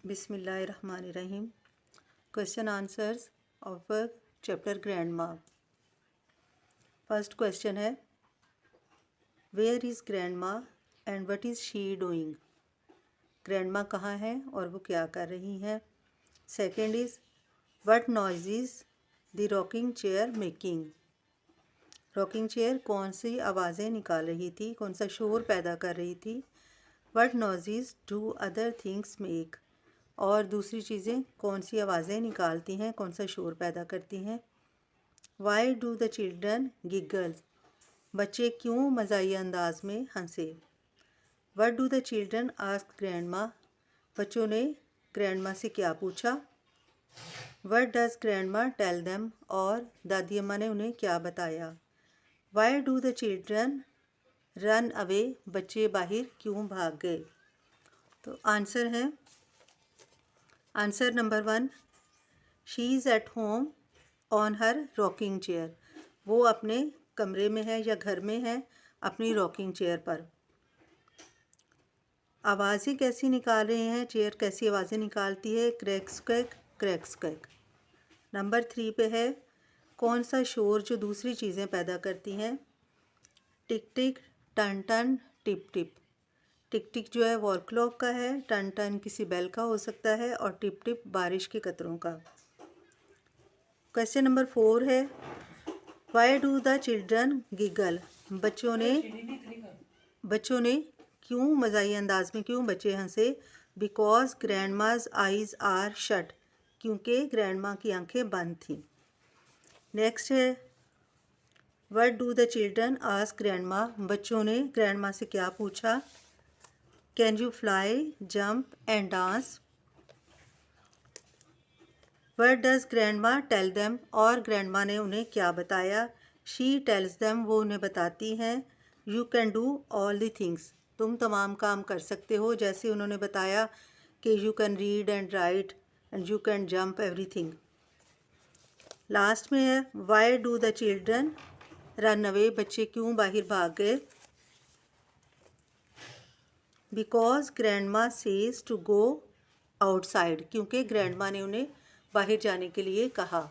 बिस्मिल्लाहिर्रहमानिर्रहीम। Question answers of chapter grandma. First question है, where is grandma and what is she doing. Grandma कहाँ है और वो क्या कर रही हैं। Second is, what noise the rocking chair making. Rocking chair कौन सी आवाज़ें निकाल रही थी, कौन सा शोर पैदा कर रही थी। What noise do other things make. और दूसरी चीज़ें कौन सी आवाज़ें निकालती हैं, कौन सा शोर पैदा करती हैं। Why do the children giggle. बच्चे क्यों मज़ाहिया अंदाज में हंसे। What do the children ask grandma. बच्चों ने ग्रैंडमा से क्या पूछा। What does grandma tell them. और दादी अम्मा ने उन्हें क्या बताया। Why do the children run away. बच्चे बाहर क्यों भाग गए। तो आंसर है, answer number 1, she is at home on her rocking chair. वो अपने कमरे में है या घर में है अपनी रॉकिंग चेयर पर। आवाज़ें कैसी निकाल रहे हैं, चेयर कैसी आवाज़ें निकालती है, क्रैक स्क्रैक क्रैक स्क्रैक। नंबर 3 पे है, कौन सा शोर जो दूसरी चीज़ें पैदा करती हैं। टिक टिक टन टन टिप टिप। टिक टिक जो है वॉल क्लॉक का है, टन टन किसी बेल का हो सकता है और टिप टिप बारिश के कतरों का। क्वेश्चन नंबर 4 है, why do the children giggle. बच्चों ने क्यों मज़ाहिया अंदाज में क्यों बच्चे हंसे। Because grandma's eyes are shut. क्योंकि ग्रैंडमा की आंखें बंद थीं। नेक्स्ट है, what do the children ask grandma. बच्चों ने ग्रैंडमा से क्या पूछा। Can you fly jump and dance. What does grandma tell them. और ग्रैंडमा ने उन्हें क्या बताया। शी टेल्स देम, वो उन्हें बताती हैं। You can do all the things. तुम तमाम काम कर सकते हो। जैसे उन्होंने बताया कि you can read and write and you can jump everything. Last में है, why do the children run away. बच्चे क्यों बाहर भाग गए। Because grandma says to go outside. क्योंकि ग्रैंडमा ने उन्हें बाहर जाने के लिए कहा।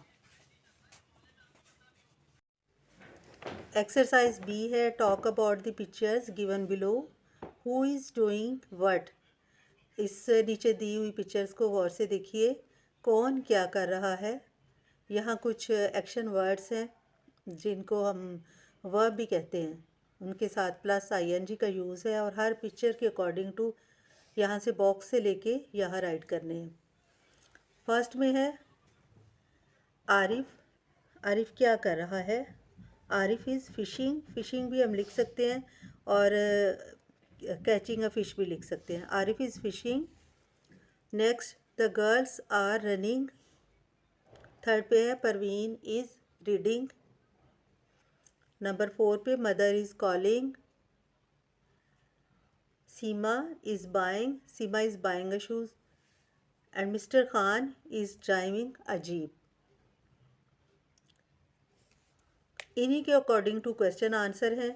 एक्सरसाइज बी है, talk about the pictures given below. Who is doing what. इस नीचे दी हुई पिक्चर्स को गौर से देखिए, कौन क्या कर रहा है। यहाँ कुछ एक्शन वर्ड्स हैं जिनको हम वर्ब भी कहते हैं, उनके साथ प्लस आईएनजी का यूज़ है और हर पिक्चर के अकॉर्डिंग टू यहाँ से बॉक्स से लेके यहाँ राइट करने हैं। फर्स्ट में है आरिफ। आरिफ क्या कर रहा है। Arif is fishing. फिशिंग भी हम लिख सकते हैं और कैचिंग अ फिश भी लिख सकते हैं। Arif is fishing. Next, the girls are running. Third पे है परवीन इज़ रीडिंग। नंबर 4 पे mother is calling. Seema is buying. Seema is buying a shoes and Mr Khan is driving a jeep. इन्हीं के अकॉर्डिंग टू क्वेश्चन आंसर है।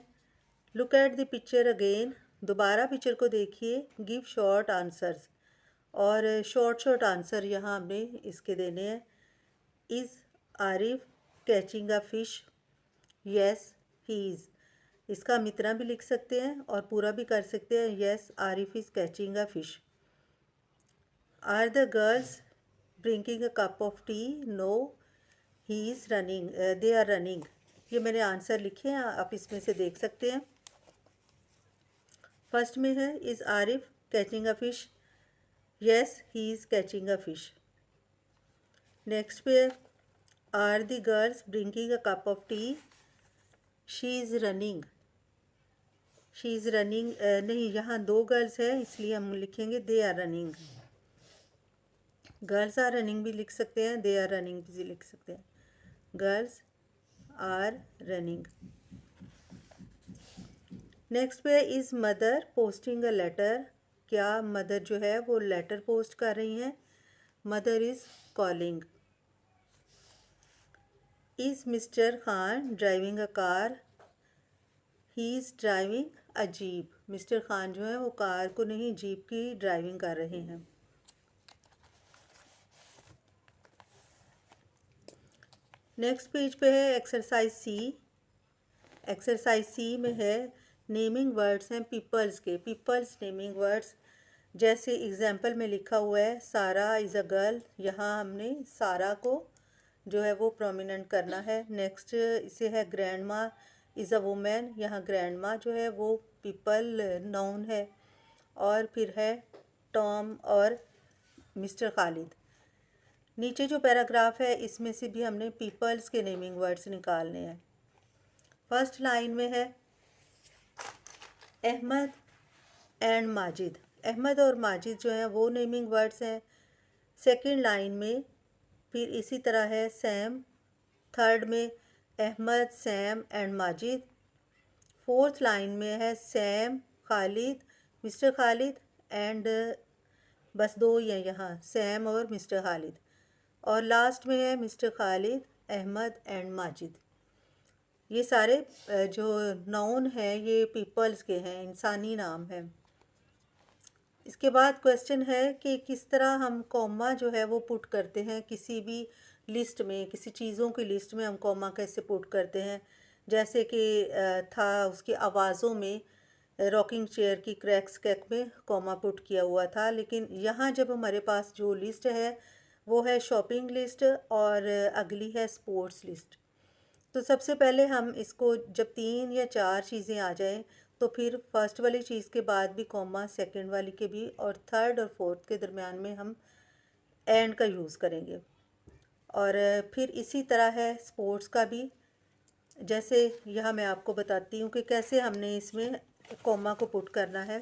Look at the picture again. दोबारा picture को देखिए। Give short answers. और short answer यहाँ हमने इसके देने हैं। Is Arif catching a fish. Yes he is. इसका हम इतना भी लिख सकते हैं और पूरा भी कर सकते हैं। Yes Arif is catching a fish. Are the girls drinking a cup of tea. No he is running. They are running. ये मैंने आंसर लिखे हैं, आप इसमें से देख सकते हैं। फर्स्ट में है, is Arif catching a fish. Yes he is catching a fish. Next पे, are the girls drinking a cup of tea. She is running. She is running नहीं, यहाँ 2 गर्ल्स है इसलिए हम लिखेंगे they are running. Girls are running भी लिख सकते हैं, दे आर रनिंग भी लिख सकते हैं। Girls are running. नेक्स्ट पे, is mother posting a letter. क्या मदर जो है वो लेटर पोस्ट कर रही हैं। Mother is calling. Is mister Khan driving a car. He is driving a jeep. Mister Khan जो है वो कार को नहीं जीप की ड्राइविंग कर रहे हैं। नेक्स्ट पेज पे है एक्सरसाइज सी। एक्सरसाइज सी में है नेमिंग वर्ड्स हैं पीपल्स के, पीपल्स नेमिंग वर्ड्स। जैसे एग्जाम्पल में लिखा हुआ है सारा इज़ अ गर्ल, यहाँ हमने सारा को जो है वो प्रोमिनेंट करना है। नेक्स्ट इसे है ग्रैंड माँ इज़ अ वुमेन, यहाँ ग्रैंड माँ जो है वो पीपल नाउन है। और फिर है टॉम और मिस्टर खालिद। नीचे जो पैराग्राफ है इसमें से भी हमने पीपल्स के नेमिंग वर्ड्स निकालने हैं। फर्स्ट लाइन में है अहमद एंड माजिद, अहमद और माजिद जो है वो नेमिंग वर्ड्स हैं। सेकंड लाइन में फिर इसी तरह है सैम, थर्ड में Ahmad Sam and Majid. Fourth line में है Sam Khalid mister Khalid and बस दो ही हैं यहाँ, सैम और मिस्टर खालिद। और लास्ट में है मिस्टर खालिद अहमद एंड माजिद। ये सारे जो नाउन हैं ये पीपल्स के हैं, इंसानी नाम है। इसके बाद क्वेश्चन है कि किस तरह हम कॉमा जो है वो पुट करते हैं किसी भी लिस्ट में, किसी चीज़ों की लिस्ट में हम कॉमा कैसे पुट करते हैं। जैसे कि था उसकी आवाज़ों में रॉकिंग चेयर की क्रैक्स कैक में कॉमा पुट किया हुआ था, लेकिन यहाँ जब हमारे पास जो लिस्ट है वो है शॉपिंग लिस्ट और अगली है स्पोर्ट्स लिस्ट। तो सबसे पहले हम इसको जब 3 या 4 चीज़ें आ जाएं तो फिर फर्स्ट वाली चीज़ के बाद भी कॉमा, सेकंड वाली के भी, और थर्ड और फोर्थ के दरमियान में हम एंड का यूज़ करेंगे। और फिर इसी तरह है स्पोर्ट्स का भी। जैसे यहाँ मैं आपको बताती हूँ कि कैसे हमने इसमें कॉमा को पुट करना है।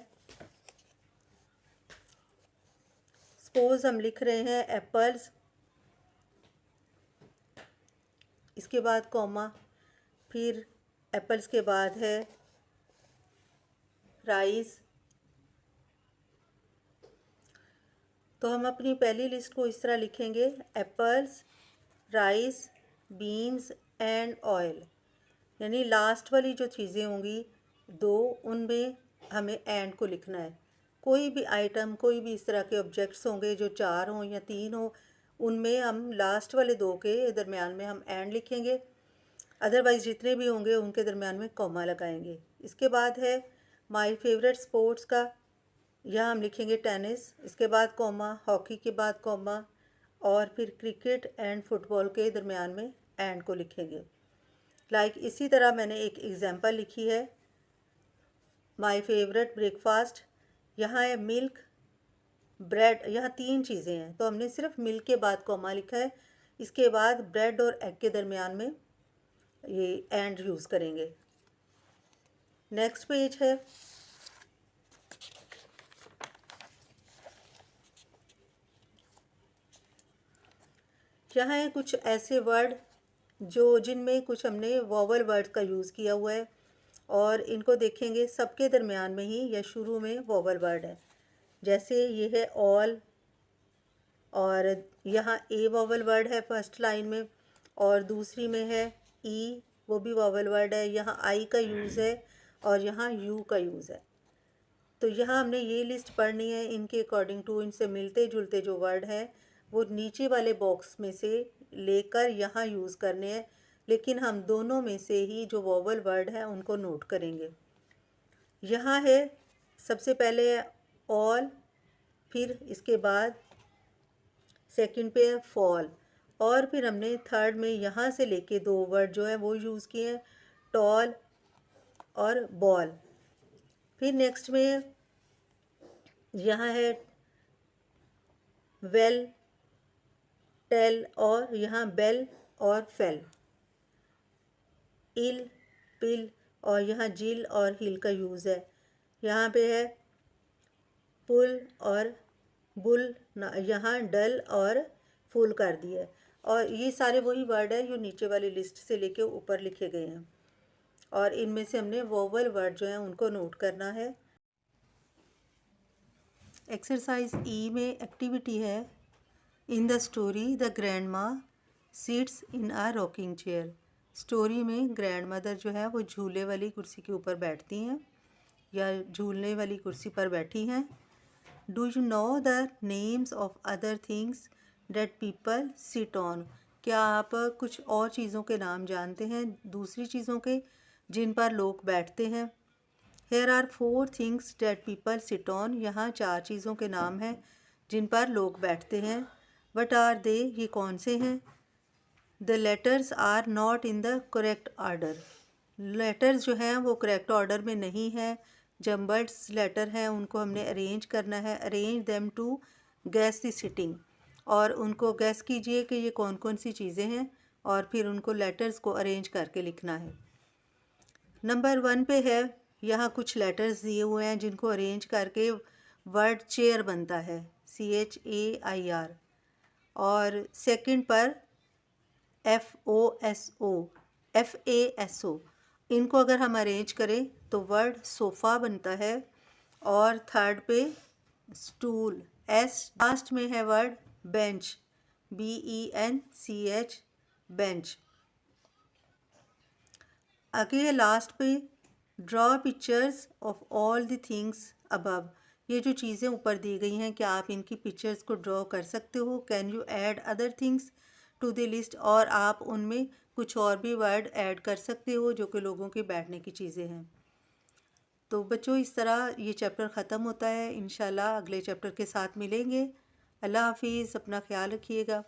सपोज हम लिख रहे हैं एप्पल्स, इसके बाद कॉमा, फिर एप्पल्स के बाद है राइस। तो हम अपनी पहली लिस्ट को इस तरह लिखेंगे apples, rice, beans and oil. यानी लास्ट वाली जो चीज़ें होंगी दो, उनमें हमें एंड को लिखना है। कोई भी आइटम, कोई भी इस तरह के ऑब्जेक्ट्स होंगे जो 4 हों या 3 हों, उनमें हम लास्ट वाले 2 के दरमियान में हम एंड लिखेंगे। अदरवाइज़ जितने भी होंगे उनके दरमियान में कॉमा लगाएंगे। इसके बाद है माय फेवरेट स्पोर्ट्स का, यहाँ हम लिखेंगे टेनिस, इसके बाद कॉमा, हॉकी के बाद कॉमा, और फिर क्रिकेट एंड फुटबॉल के दरमियान में एंड को लिखेंगे। इसी तरह मैंने एक एग्जांपल लिखी है माय फेवरेट ब्रेकफास्ट, यहाँ है मिल्क, ब्रेड, यहाँ 3 चीज़ें हैं तो हमने सिर्फ मिल्क के बाद कॉमा लिखा है। इसके बाद ब्रेड और एग के दरमियान में ये एंड यूज़ करेंगे। नेक्स्ट पेज है यहाँ है कुछ ऐसे वर्ड जिनमें कुछ हमने वॉवल वर्ड का यूज़ किया हुआ है, और इनको देखेंगे सबके दरमियान में ही या शुरू में वॉवल वर्ड है। जैसे ये है ऑल, और यहाँ ए वॉवल वर्ड है फर्स्ट लाइन में, और दूसरी में है ई, वो भी वॉवल वर्ड है। यहाँ आई का यूज़ है और यहाँ यू का यूज़ है। तो यहाँ हमने ये लिस्ट पढ़नी है, इनके अकॉर्डिंग टू इनसे मिलते जुलते जो वर्ड हैं वो नीचे वाले बॉक्स में से लेकर यहाँ यूज़ करने हैं, लेकिन हम दोनों में से ही जो वॉवल वर्ड है उनको नोट करेंगे। यहाँ है सबसे पहले ऑल, फिर इसके बाद सेकंड पे है फॉल, और फिर हमने थर्ड में यहाँ से लेके 2 वर्ड जो है वो यूज़ किए हैं, टॉल और बॉल। फिर नेक्स्ट में यहाँ है वेल, टेल, और यहाँ बेल और फेल, इल, पिल, और यहाँ जिल और हिल का यूज़ है। यहाँ पे है पुल और बुल, यहाँ डल और फुल कर दिया है। और ये सारे वही वर्ड है जो नीचे वाली लिस्ट से लेके ऊपर लिखे गए हैं, और इनमें से हमने वोवल वर्ड जो हैं उनको नोट करना है। एक्सरसाइज ई में एक्टिविटी है in the story the grandma sits in a rocking chair. Story में ग्रैंड मदर जो है वो झूले वाली कुर्सी के ऊपर बैठती हैं या झूलने वाली कुर्सी पर बैठी हैं। Do you know the names of other things that people sit on. क्या आप कुछ और चीज़ों के नाम जानते हैं, दूसरी चीज़ों के जिन पर लोग बैठते हैं? Here are 4 things that people sit on. यहाँ 4 चीज़ों के नाम हैं जिन पर लोग बैठते हैं. What are they? ये कौन से हैं? The letters are not in the correct order. Letters जो हैं वो करेक्ट ऑर्डर में नहीं है, जम्बल्स लेटर हैं, उनको हमने अरेंज करना है. Arrange them to guess the seating, और उनको गैस कीजिए कि ये कौन कौन सी चीज़ें हैं, और फिर उनको लेटर्स को अरेंज करके लिखना है. नंबर 1 पे है, यहाँ कुछ लेटर्स दिए हुए हैं जिनको अरेंज करके वर्ड चेयर बनता है, CHAIR. और सेकंड पर FASO, इनको अगर हम अरेंज करें तो वर्ड सोफ़ा बनता है. और थर्ड पे स्टूल, लास्ट में है वर्ड बेंच, BENCH, बेंच. आगे लास्ट पे draw pictures of all the things above. ये जो चीज़ें ऊपर दी गई हैं, क्या आप इनकी पिक्चर्स को ड्रॉ कर सकते हो? Can you add other things to the list, और आप उनमें कुछ और भी वर्ड ऐड कर सकते हो जो कि लोगों के बैठने की चीज़ें हैं. तो बच्चों, इस तरह ये चैप्टर ख़त्म होता है. इंशाल्लाह अगले चैप्टर के साथ मिलेंगे. अल्लाह हाफिज़. अपना ख्याल रखिएगा.